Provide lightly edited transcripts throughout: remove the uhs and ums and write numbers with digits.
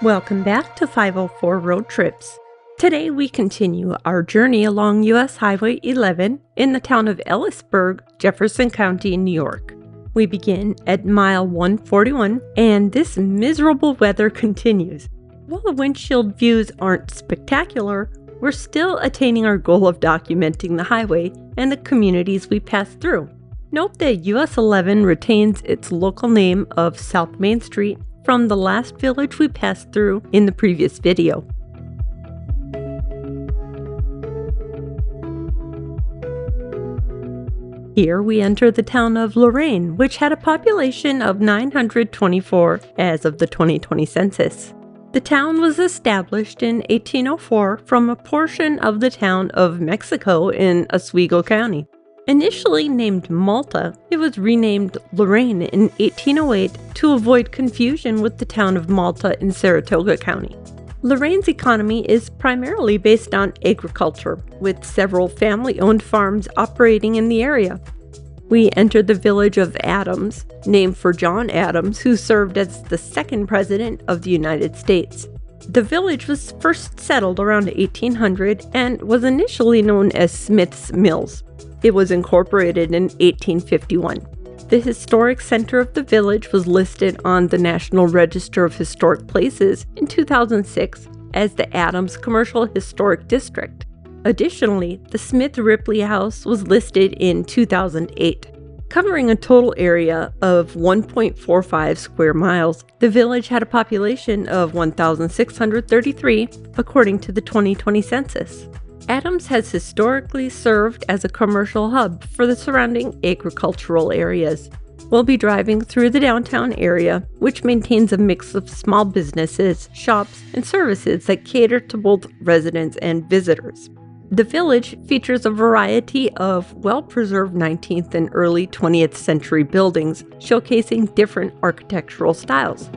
Welcome back to 504 Road Trips. Today we continue our journey along US Highway 11 in the town of Ellisburg, Jefferson County, New York. We begin at mile 141 and this miserable weather continues. While the windshield views aren't spectacular, we're still attaining our goal of documenting the highway and the communities we pass through. Note that US 11 retains its local name of South Main Street from the last village we passed through in the previous video. Here we enter the town of Lorain, which had a population of 924 as of the 2020 census. The town was established in 1804 from a portion of the town of Mexico in Oswego County. Initially named Malta, it was renamed Lorain in 1808 to avoid confusion with the town of Malta in Saratoga County. Lorain's economy is primarily based on agriculture, with several family-owned farms operating in the area. We entered the village of Adams, named for John Adams, who served as the second president of the United States. The village was first settled around 1800 and was initially known as Smith's Mills. It was incorporated in 1851. The historic center of the village was listed on the National Register of Historic Places in 2006 as the Adams Commercial Historic District. Additionally, the Smith Ripley House was listed in 2008. Covering a total area of 1.45 square miles, the village had a population of 1,633 according to the 2020 census. Adams has historically served as a commercial hub for the surrounding agricultural areas. We'll be driving through the downtown area, which maintains a mix of small businesses, shops, and services that cater to both residents and visitors. The village features a variety of well-preserved 19th and early 20th century buildings, showcasing different architectural styles.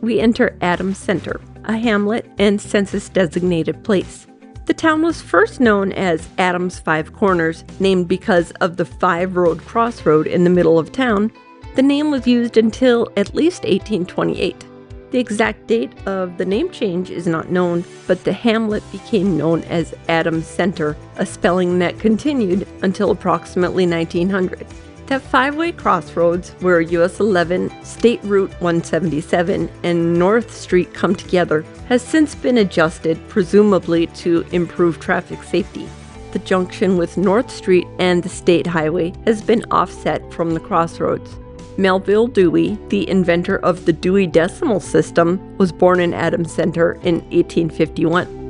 we enter Adams Center, a hamlet and census-designated place. The town was first known as Adams Five Corners, named because of the five-road crossroad in the middle of town. The name was used until at least 1828. The exact date of the name change is not known, but the hamlet became known as Adams Center, a spelling that continued until approximately 1900. That five-way crossroads where US 11, State Route 177, and North Street come together has since been adjusted, presumably to improve traffic safety. The junction with North Street and the State Highway has been offset from the crossroads. Melville Dewey, the inventor of the Dewey Decimal System, was born in Adams Center in 1851.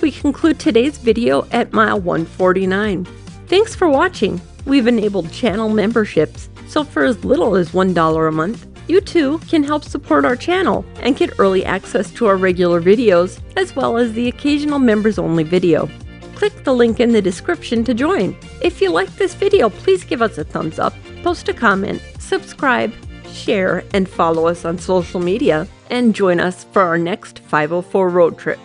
We conclude today's video at mile 149. Thanks for watching. We've enabled channel memberships, so for as little as $1 a month, you too can help support our channel and get early access to our regular videos, as well as the occasional members-only video. Click the link in the description to join. If you like this video, please give us a thumbs up, post a comment, subscribe, share, and follow us on social media, and join us for our next 504 road trip.